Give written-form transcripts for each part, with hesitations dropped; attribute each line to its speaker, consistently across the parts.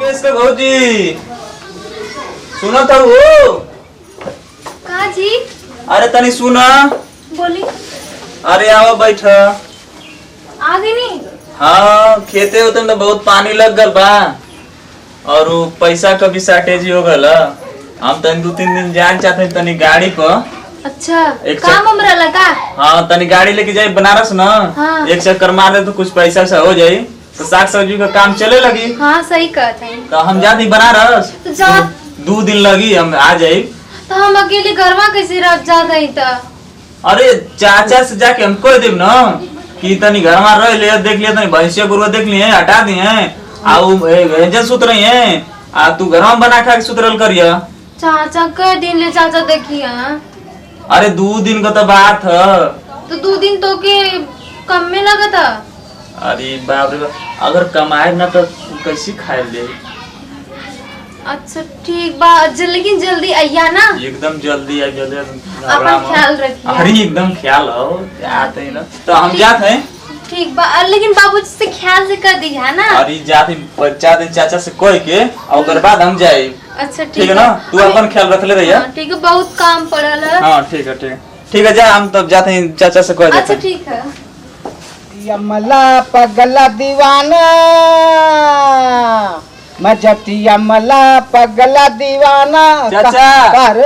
Speaker 1: मुकेश का भौजी सुना था वो
Speaker 2: का जी?
Speaker 1: अरे तनी सुना।
Speaker 2: बोली।
Speaker 1: अरे आओ बैठा।
Speaker 2: आ गई नहीं?
Speaker 1: हाँ खेते होते में तो बहुत पानी लग गल बा और वो पैसा का भी शॉर्टेज हो गल। हम तनी 2-3 दिन जान चाहते तनी गाड़ी को।
Speaker 2: अच्छा
Speaker 1: एक
Speaker 2: काम हमरा लगा।
Speaker 1: हाँ तनी गाड़ी लेके जाए बनारस ना।
Speaker 2: हाँ।
Speaker 1: एक चक्कर मार दे तो कुछ पैसा सा हो जाये तो साग सब्जी का काम चले लगी।
Speaker 2: हाँ सही कहते हैं।
Speaker 1: तो हम जाते बनारस
Speaker 2: तो जा
Speaker 1: 2 दिन लगी हम आ जाये।
Speaker 2: तो हम अकेले घरवा कैसे रह जा गई तो?
Speaker 1: अरे चाचा से जाके हम कह देब ना कि तनी घर में रह ले देख लिया तनी भैंसिया गुरुआ देख लिए हटा दिए व्यंजन सुत रही है आ तू घर में बना खा के सुतरल करिया।
Speaker 2: चाचा कह दिन ले चाचा देखिए।
Speaker 1: अरे 2 दिन का तो बात है।
Speaker 2: तो 2 दिन तो के कम में लगा था।
Speaker 1: अरे बाप रे बाप अगर कमाए ना तो कैसे खाए ले।
Speaker 2: अच्छा ठीक बा लेकिन जल्दी आइया ना।
Speaker 1: एकदम जल्दी आ जल्दी
Speaker 2: अपन ख्याल रखिए।
Speaker 1: अरे एकदम ख्याल हो जाते हैं ना तो हम जाते हैं।
Speaker 2: ठीक बा लेकिन बाबूजी से ख्याल से कर दी है ना।
Speaker 1: अरे जाते चाचा से कह के और बाद हम जाए।
Speaker 2: अच्छा
Speaker 1: ठीक है ना तू अपन ख्याल रख ले रही।
Speaker 2: ठीक है बहुत काम पड़ल है।
Speaker 1: हाँ ठीक है ठीक है जा हम तब जाते हैं चाचा से कह देते।
Speaker 2: अच्छा ठीक है।
Speaker 3: यमला पगला दीवाना मजती यमला पगला दीवाना।
Speaker 1: चाचा
Speaker 3: कार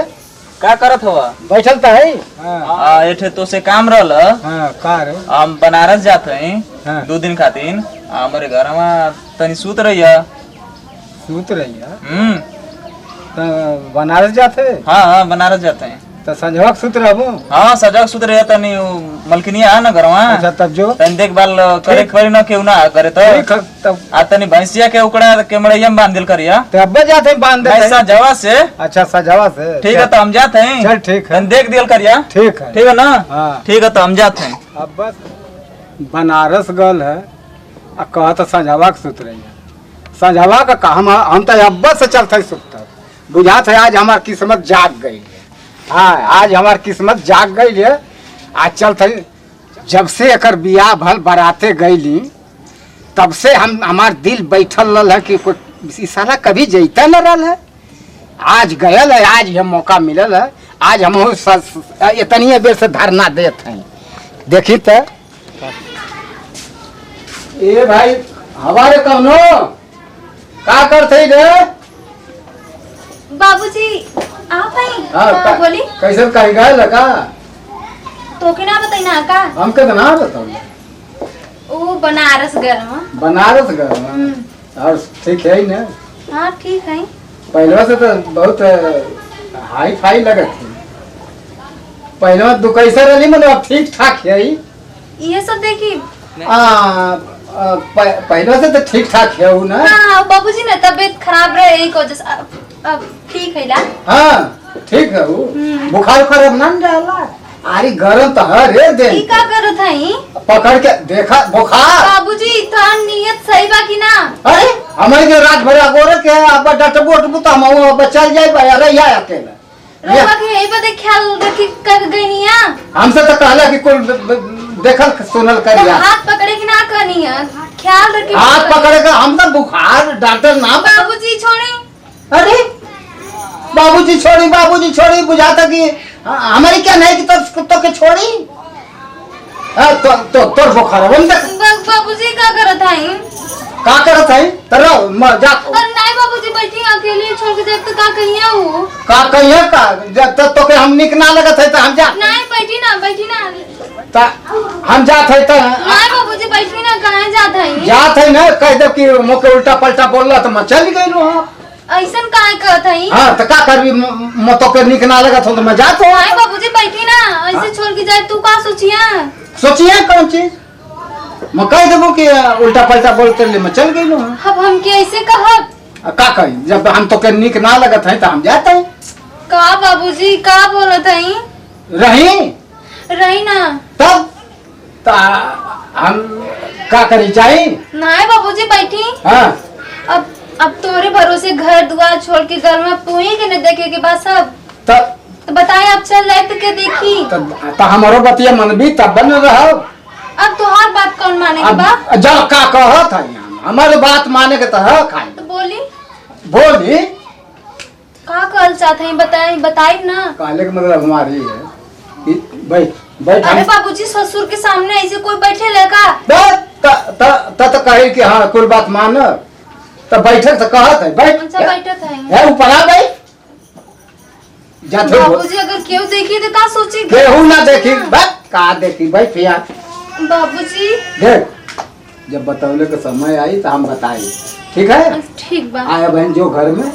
Speaker 1: का करत हवा?
Speaker 3: बैठल तो है।
Speaker 1: एठे तो से काम रहल।
Speaker 3: हाँ कार
Speaker 1: हम बनारस जाते हैं।
Speaker 3: हाँ।
Speaker 1: 2 दिन खातिर हमारे घर में तनी सूत रही।
Speaker 3: सूत रही है तो बनारस जाते।
Speaker 1: हाँ बनारस जाते हैं
Speaker 3: तो संजोग सूत रहबो।
Speaker 1: हाँ सजग सूत रहे तनी मलकिनिया है ना घर में।
Speaker 3: अच्छा तब जो
Speaker 1: तनी देखभाल करे खरी ना केहू ना करे तो
Speaker 3: तब
Speaker 1: आ तनी भैंसिया के उकड़ा के मड़ैया में बांध दिल करिया।
Speaker 3: तब जाते बांध देते।
Speaker 1: ऐसा जवा से।
Speaker 3: अच्छा सजावा से
Speaker 1: ठीक है तो हम जाते हैं।
Speaker 3: चल ठीक है।
Speaker 1: तनी देख दिल करिया।
Speaker 3: ठीक है
Speaker 1: ठीक है ना।
Speaker 3: हाँ
Speaker 1: ठीक है तो हम जाते हैं।
Speaker 3: अब बस बनारस गल है आ कह तो संजवा के सुत रही है। संजवा का हम तो अब्बा से चलते सुतता बुझात है। आज हमार किस्मत जाग गई है। हाँ आज हमार किस्मत जाग गई है। आज चलते जब से एकर बियाह भल बराते गईली तब से हमार दिल बैठल रहा है कि कोई साला कभी जैता न रहा है। आज गयल है आज ये मौका मिलल है। आज हम इतनी बेर से धरना देते हैं। देखी तो ए भाई हमारे कौनो का करते रे?
Speaker 2: बाबूजी आप हैं?
Speaker 3: हाँ,
Speaker 2: बोली।
Speaker 3: कैसे कहीं गए लगा?
Speaker 2: तो के ना बताई ना का?
Speaker 3: हम के ना बताओ।
Speaker 2: वो बनारस गए हम।
Speaker 3: बनारस गए और ठीक है ना?
Speaker 2: हाँ ठीक है।
Speaker 3: पहले से तो बहुत हाई फाई लगत थी। पहले तो कैसे रही मतलब अब ठीक ठाक है।
Speaker 2: ये सब देखी।
Speaker 3: पहले से तो ठीक ठाक है वो ना।
Speaker 2: हाँ बाबूजी ने तबीयत खराब रहे एक वजह से अब ठीक है ला।
Speaker 3: हाँ ठीक है वो बुखार अब ना जाला। अरे गरम तो है रे दे।
Speaker 2: ई का करत हई?
Speaker 3: पकड़ के देखा बुखार।
Speaker 2: बाबूजी था नियत सही बा कि ना?
Speaker 3: अरे हमारे के रात भर गोरे के अब डटबो उठबो तो हम चल जाए अरे या अकेला
Speaker 2: रोवा के ए पे ख्याल रखी कर गईनिया।
Speaker 3: हमसे तो कहला कि कोई देखल सुनल करिया।
Speaker 2: हाथ पकड़े कि ना करनी है ख्याल रखी।
Speaker 3: हाथ पकड़े का हम तो बुखार डॉक्टर ना।
Speaker 2: बाबूजी छोड़ी।
Speaker 3: अरे बाबूजी छोड़ी बुझाता कि हमारी क्या नहीं कि तो के छोड़ी। तो तोर बुखार बंद।
Speaker 2: बाबूजी का करत हई?
Speaker 3: का करत है तेरा जा।
Speaker 2: अरे नहीं बाबूजी बैठी अकेले छोड़ के देख तो का कहिया हो?
Speaker 3: का कहिया का जब तो के हम निक ना लगत है तो हम जा।
Speaker 2: नहीं बैठी ना
Speaker 3: तो हम जात है तो
Speaker 2: नहीं बाबूजी बैठी ना कहां जात है?
Speaker 3: जात है ना कह दे कि मोके उल्टा पलटा बोलला तो मैं चल गई लो।
Speaker 2: ऐसन काहे कहत हई?
Speaker 3: हां तो का करबी मतो के निक ना लगत हो तो मैं जात हूं।
Speaker 2: नहीं बाबूजी बैठी ना ऐसे छोड़ के जाए तू का
Speaker 3: सोचिए कौन चीज मैं कह देबो कि उल्टा पलटा बोलते ले मैं चल गई लो।
Speaker 2: अब हम के ऐसे कहब
Speaker 3: का कही जब हम तो के निक ना लगत है तो हम जाते हैं।
Speaker 2: का बाबूजी का बोलत हई? रही ना
Speaker 3: तब तो हम का करी चाहिए?
Speaker 2: नहीं बाबूजी बैठी।
Speaker 3: हाँ
Speaker 2: अब तोरे भरोसे घर दुआर छोड़ के घर में पुई के न देखे के बाद सब तो बताए अब चल जाए तो के देखी
Speaker 3: तो हमारो बतिया मनबी तब बन रहो।
Speaker 2: अब तोहार बात कौन मानेगा बा?
Speaker 3: जब का कहत है हमारे बात माने के तो है खाई।
Speaker 2: तो बोली
Speaker 3: बोली
Speaker 2: का कहल चाहते हैं बताई ना।
Speaker 3: काले का मतलब हमारी है बैठ बैठ
Speaker 2: अरे बाबूजी ससुर के सामने ऐसे कोई बैठे लेगा?
Speaker 3: तो कहे कि हाँ कुल बात मान तो बैठे तो कहत है बैठ।
Speaker 2: अच्छा बैठे थे
Speaker 3: है ऊपर आ बैठ जाते
Speaker 2: बाबूजी, अगर केहू देखी तो का सोची?
Speaker 3: केहू ना देखी बैठ का देखी बैठ यार।
Speaker 2: बाबूजी
Speaker 3: देख जब बतौले के समय आई तो हम बताई ठीक है।
Speaker 2: ठीक बा।
Speaker 3: आया बहन जो घर में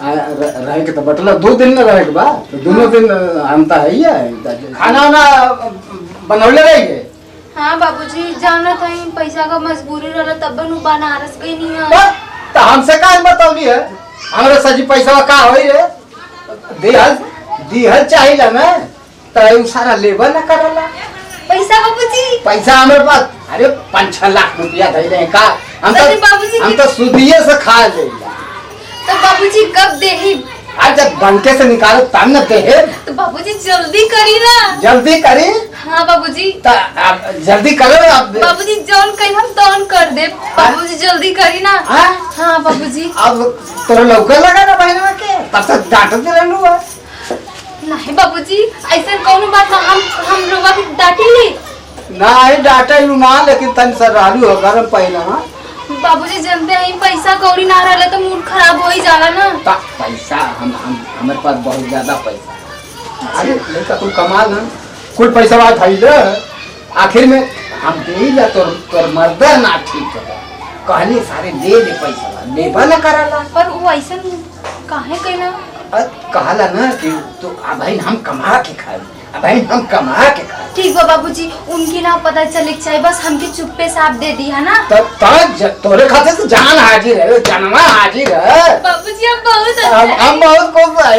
Speaker 3: रह के तो बटला 2 दिन में रहे के बाद तो दोनों दिन हम तो है ही है खाना वाना बनौले रहेंगे।
Speaker 2: हाँ बाबूजी जाना था पैसा का मजबूरी रहा तब नु बनारस गई नहीं है।
Speaker 3: तो हमसे का बतौली है हमारे सजी पैसा का होई रे दिहल चाहिए ना तो सारा लेबर ना करला
Speaker 2: पैसा बाबूजी।
Speaker 3: पैसा हमारे पास अरे 5-6 लाख रुपया दे रहे का हम तो सुदिये से खा ले।
Speaker 2: तो बाबूजी कब देही?
Speaker 3: आज जब बनके से निकालो तब न दे।
Speaker 2: तो बाबूजी जल्दी करी ना।
Speaker 3: जल्दी करी?
Speaker 2: हाँ बाबूजी।
Speaker 3: तो जल्दी करो अब।
Speaker 2: बाबूजी जौन कहीं हम तौन कर दे। बाबूजी जल्दी करी ना। हाँ बाबूजी।
Speaker 3: अब तोरा लौका लगा ना बहनवा के तब तक डांटते रहलू है।
Speaker 2: नहीं बाबूजी ऐसा कौन बात ना हम लोग की डांटी ली
Speaker 3: नहीं डांटे ना लेकिन तन सर रहलू हो गरम पहला।
Speaker 2: बाबूजी जानते हैं पैसा कौड़ी ना रहा तो मूड खराब हो ही जाला ना।
Speaker 3: पैसा हमारे पास बहुत ज्यादा पैसा। अरे लड़का कुल कमाल ना कुल पैसा बात है आखिर में हम दे जा तोर मर्द ना ठीक है कहली सारे दे पैसा लेबा ना कराला।
Speaker 2: पर वो ऐसा काहे कहना
Speaker 3: कहला ना कि तो अब हम कमा के खाए अब हम कमा के खाए।
Speaker 2: ठीक है बाबूजी उनकी ना पता चले चाहिए बस हमके चुप्पे साफ दे दी है ना।
Speaker 3: तोरे खाते से जान हाजिर है जानवा हाजिर है।
Speaker 2: बाबूजी हम बहुत
Speaker 3: हम बहुत खुश है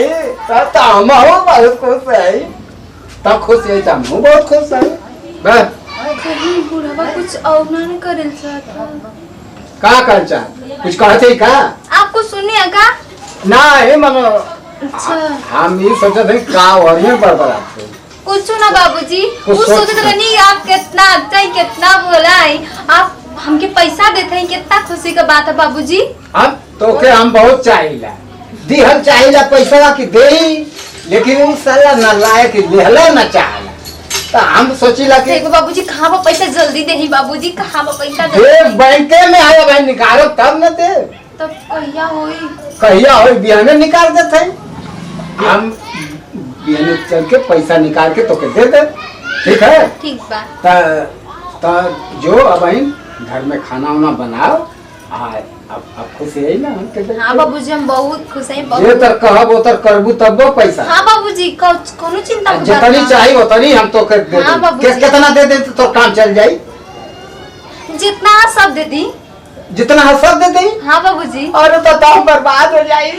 Speaker 3: हम बहुत खुश है तब खुश है हम बहुत खुश है।
Speaker 2: कहीं बुढ़ावा कुछ और ना करे
Speaker 3: का कर चा कुछ कहते का
Speaker 2: आपको सुनिए का
Speaker 3: ना है मनो।
Speaker 2: अच्छा
Speaker 3: हम ये सोचे थे का और ये बड़बड़ाते
Speaker 2: कुछ ना बाबूजी कुछ सोचते तो नहीं आप कितना अच्छा है कितना बोला है आप हमके पैसा देते हैं कितना खुशी का बात है बाबूजी।
Speaker 3: हम तो के हम बहुत चाहिए दिहल चाहिए पैसा की दे लेकिन उ साला ना लायक लेहला ना चाहला तो हम सोचिला कि
Speaker 2: बाबूजी कहाँ पर पैसा जल्दी दे ही बाबूजी कहाँ पर पैसा
Speaker 3: दे बैंक में आया भाई निकालो तब न दे
Speaker 2: तब कहिया होई
Speaker 3: बिहाने निकाल देते हम बिहाने चल के पैसा निकाल के तो के दे दे ठीक है।
Speaker 2: ठीक बा
Speaker 3: जो अब घर में खाना वाना बनाओ अब खुश है ना हम के।
Speaker 2: हाँ बाबूजी हम बहुत खुश हैं
Speaker 3: जे तर कहब ओतर करबू तब पैसा।
Speaker 2: हाँ बाबूजी कोनो चिंता मत
Speaker 3: जितनी चाहिए उतनी हम तो कर दे।
Speaker 2: हाँ
Speaker 3: कितना दे दे तो काम चल जाई
Speaker 2: जितना सब दे दी
Speaker 3: जितना है सब दे दी।
Speaker 2: हाँ बाबूजी
Speaker 3: और तो बर्बाद हो जाई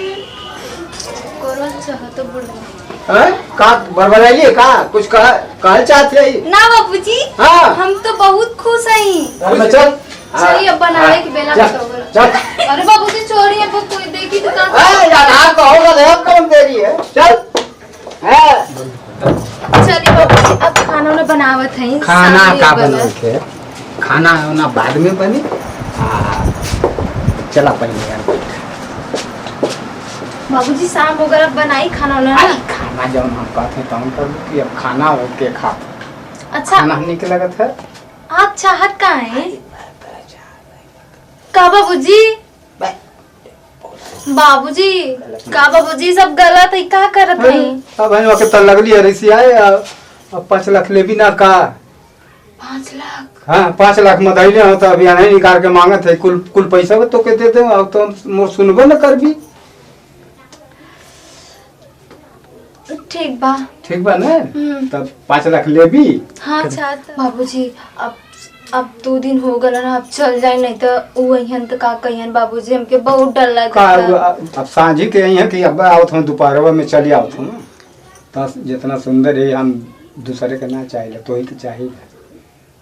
Speaker 2: तो बुढ़वा
Speaker 3: का बर्बाद का कुछ कह चाहते है
Speaker 2: ना बाबूजी।
Speaker 3: हाँ
Speaker 2: हम तो बहुत खुश हैं।
Speaker 3: चल
Speaker 2: चलिए अब बनाने की बेला
Speaker 3: चल।
Speaker 2: अरे बाबूजी छोड़िए अब कोई देखी तो
Speaker 3: यार कहोगा तो कौन देरी है चल।
Speaker 2: चलिए बाबूजी अब खाना ना बनावत है
Speaker 3: खाना का बना के खाना ना बाद में बनी चला पहले
Speaker 2: बाबूजी शाम वगैरह बनाई खाना ना
Speaker 3: खाना जब हम कहते तो हम कि अब खाना हो के खा।
Speaker 2: अच्छा
Speaker 3: खाना निक लगत है
Speaker 2: आप चाहत का है का बाबूजी? बाबूजी का बाबूजी सब गलत है का करत है?
Speaker 3: अब हम के त लगली है रसी आए अब 5 लाख लेबी ना का
Speaker 2: 5 लाख।
Speaker 3: हाँ 5 लाख मदाइले हो तो अभी नहीं निकाल के मांगत है कुल पैसा तो के दे दे अब तो मोर सुनबो न करबी।
Speaker 2: ठीक बा
Speaker 3: ना तब 5 लाख लेबी।
Speaker 2: हाँ अच्छा बाबूजी अब 2 दिन हो गए ना अब चल जाए नहीं तो वही तो का कहियन बाबूजी हमके बहुत डर लगा।
Speaker 3: अब सांझी के यही है कि अब आवत हूँ दोपहर में चली आवत हूँ तो जितना सुंदर है हम दूसरे के ना चाहिए तो ही के चाहिए।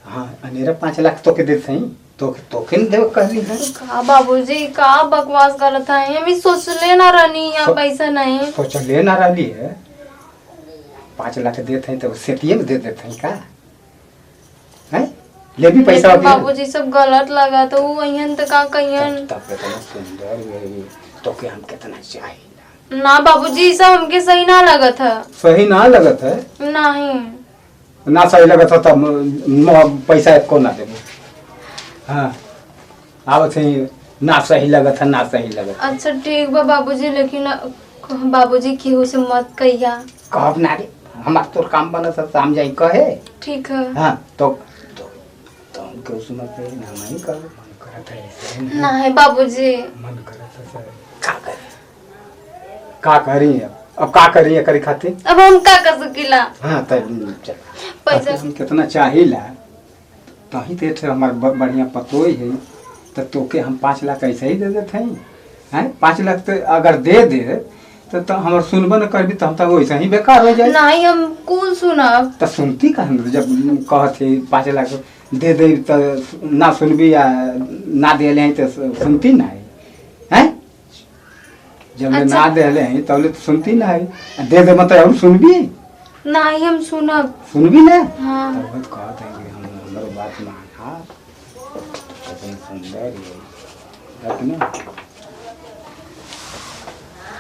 Speaker 3: हाँ अनेरा 5 लाख तो के देते हैं तो किन देव कहली है
Speaker 2: का बाबूजी का बकवास करत है हम सोच ले ना रहनी यहाँ पैसा नहीं
Speaker 3: सोच ले ना रही है 5 लाख देते हैं तो सेटिए में दे देते हैं का है ले भी पैसा
Speaker 2: बाबूजी सब गलत लगा तो वही तो का कहियन
Speaker 3: तब इतना सुंदर तो के हम कितना चाहिए।
Speaker 2: ना बाबूजी ई सब हमके सही ना लगत है।
Speaker 3: सही ना लगत है?
Speaker 2: नहीं
Speaker 3: ना सही लगत है तब पैसा एको ना देबो। हाँ आवत है ना सही लगत है, ना सही लगत है।
Speaker 2: अच्छा ठीक बा बाबूजी, लेकिन बाबूजी केहू से मत कहिया।
Speaker 3: कहब ना रे, हमार तोर काम बनत है शाम जाई कहे।
Speaker 2: ठीक है।
Speaker 3: हाँ तो के उसमें पे ना नहीं कर मन करत है ऐसे
Speaker 2: नहीं बाबूजी,
Speaker 3: मन करत है का करे, का करी अब का करी करे खातिर।
Speaker 2: अब हम का कर सकीला।
Speaker 3: हाँ तो चल
Speaker 2: पैसा
Speaker 3: हम कितना चाहिला तही ते थे हमार बढ़िया पतोई है तो तोके हम 5 लाख ऐसे ही दे देते हैं। 5 लाख तो अगर दे दे तो हमार सुनबो न करबी तो हम तो वैसे ही बेकार हो जाए।
Speaker 2: नहीं हम कुल सुनब।
Speaker 3: तो सुनती कहाँ जब कहते 5 लाख दे दे तो ना सुनबी या ना दे ले तो सुनती ना है। जब
Speaker 2: अच्छा।
Speaker 3: ना दे ले तो सुनती ना है, दे दे मतलब और सुनबी
Speaker 2: नहीं हम सुनब।
Speaker 3: सुनबी ना।
Speaker 2: हाँ
Speaker 3: तो बहुत कहते हैं कि हम हमारी बात माना कितनी सुंदर है ना।